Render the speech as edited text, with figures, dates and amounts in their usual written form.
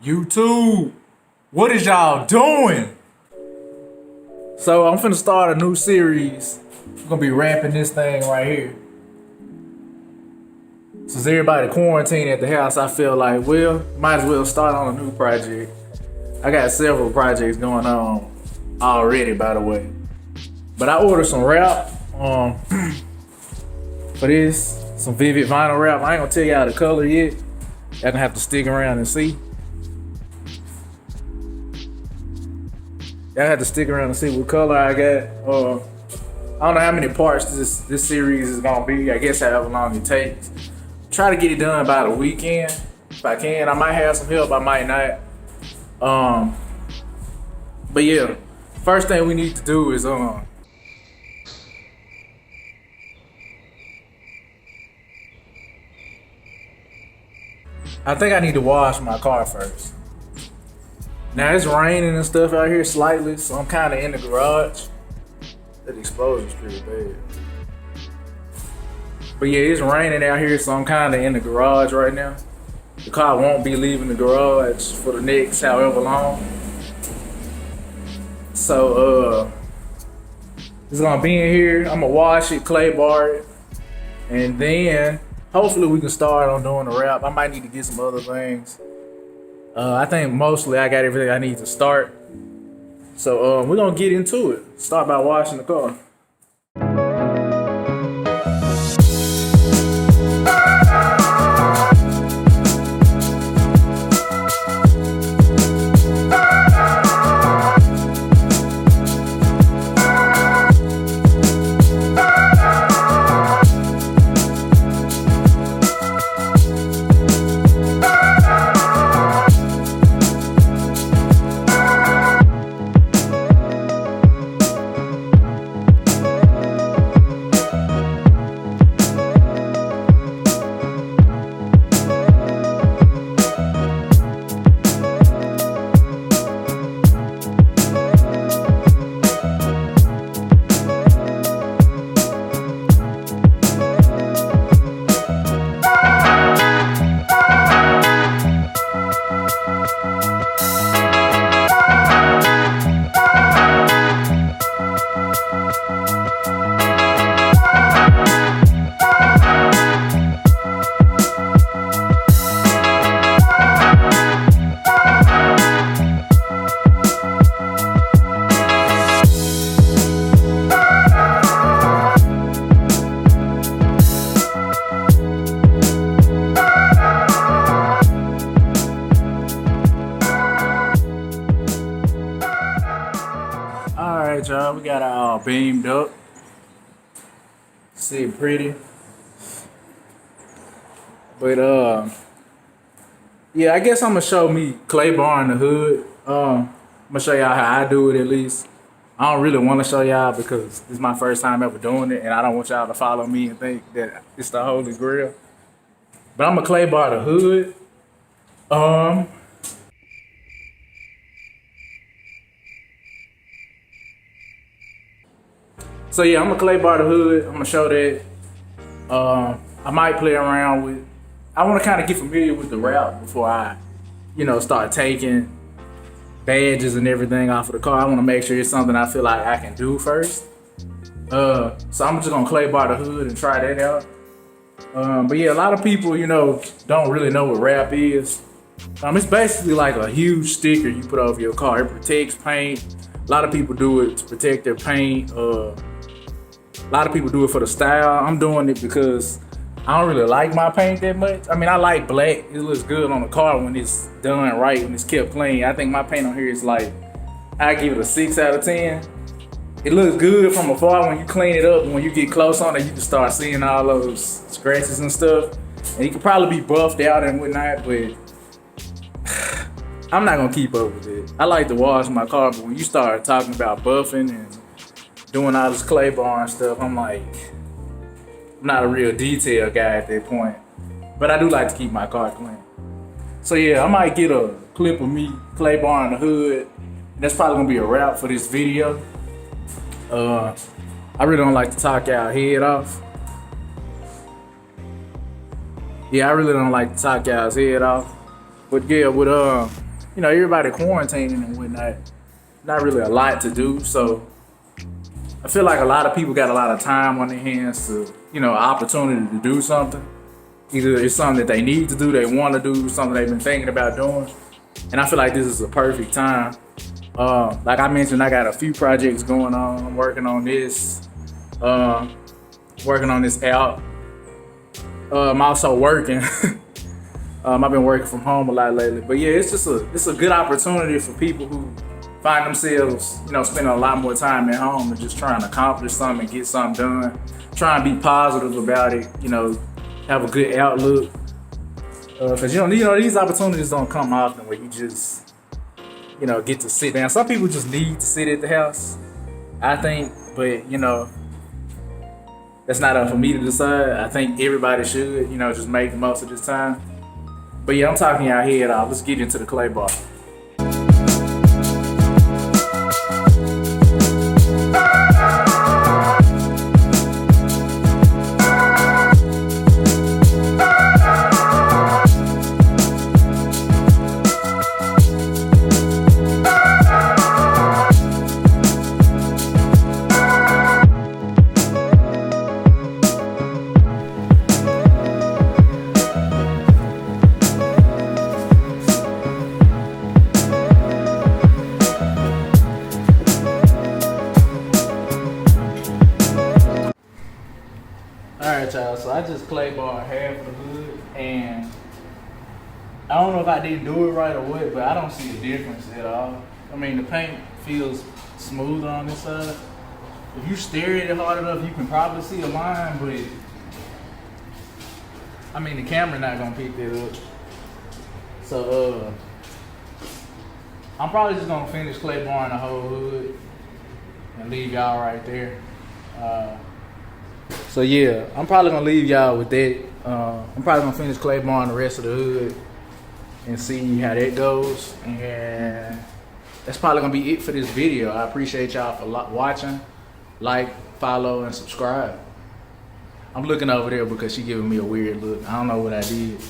YouTube, what is y'all doing? So I'm finna start a new series. I'm gonna be rapping this thing right here. Since everybody quarantined at the house, I feel like, well, might as well start on a new project. I got several projects going on already, by the way. But I ordered some rap for this, some Vivid Vinyl rap. I ain't gonna tell y'all the color yet. Y'all gonna have to stick around and see. Y'all have to stick around and see what color I got. I don't know how many parts this series is gonna be. I guess however long it takes. Try to get it done by the weekend if I can. I might have some help. I might not. But yeah, first thing we need to do is I think I need to wash my car first. Now it's raining and stuff out here slightly, so I'm kind of in the garage. That explosion's pretty bad. But yeah, it's raining out here, so I'm kind of in the garage right now. The car won't be leaving the garage for the next however long. So it's gonna be in here. I'm gonna wash it, clay bar it, and then hopefully we can start on doing the rap. I might need to get some other things. I think mostly I got everything I need to start. So we're gonna get into it. Start by washing the car. Alright, y'all, we got our beamed up. See it pretty. But yeah, I guess I'm gonna show me clay bar in the hood. I'm gonna show y'all how I do it at least. I don't really want to show y'all because it's my first time ever doing it, and I don't want y'all to follow me and think that it's the holy grail. But I'm gonna clay bar the hood. So yeah, I'm gonna clay bar the hood. I'm gonna show that. I might play around with. I want to kind of get familiar with the route before I, start taking badges and everything off of the car. I want to make sure it's something I feel like I can do first. So I'm just gonna clay bar the hood and try that out. But yeah, a lot of people, don't really know what wrap is. It's basically like a huge sticker you put over your car. It protects paint. A lot of people do it to protect their paint. A lot of people do it for the style. I'm doing it because I don't really like my paint that much. I mean, I like black. It looks good on the car when it's done right, when it's kept clean. I think my paint on here is like, I give it a 6 out of 10. It looks good from afar when you clean it up. And when you get close on it, you can start seeing all those scratches and stuff. And it could probably be buffed out and whatnot, but I'm not gonna keep up with it. I like to wash my car, but when you start talking about buffing and doing all this clay bar and stuff, I'm like, I'm not a real detail guy at that point. But I do like to keep my car clean. So yeah, I might get a clip of me clay bar in the hood. That's probably gonna be a wrap for this video. I really don't like to talk y'all head off. Yeah, I really don't like to talk y'all's head off. But yeah, with you know, everybody quarantining and whatnot. Not really a lot to do, so I feel like a lot of people got a lot of time on their hands to, you know, opportunity to do something. Either it's something that they need to do, they want to do, something they've been thinking about doing. And I feel like this is a perfect time. Like I mentioned, I got a few projects going on. I'm working on this. Working on this out. I'm also working. I've been working from home a lot lately. But yeah, it's a good opportunity for people who find themselves, you know, spending a lot more time at home and just trying to accomplish something and get something done. Try and be positive about it, you know, have a good outlook. Cause you know these opportunities don't come often where you just, you know, get to sit down. Some people just need to sit at the house, I think, but you know, that's not up for me to decide. I think everybody should, you know, just make the most of this time. But yeah, I'm talking y'all head off. Let's get into the clay bar. Alright y'all, so I just clay bar half of the hood, and I don't know if I didn't do it right or what, but I don't see a difference at all. I mean, the paint feels smoother on this side. If you stare at it hard enough, you can probably see a line, but I mean, the camera not gonna pick that up. So I'm probably just gonna finish clay barring the whole hood and leave y'all right there. So yeah, I'm probably gonna leave y'all with that. I'm probably gonna finish clay barring the rest of the hood and see how that goes. And that's probably gonna be it for this video. I appreciate y'all for watching. Like, follow, and subscribe. I'm looking over there because she giving me a weird look. I don't know what I did.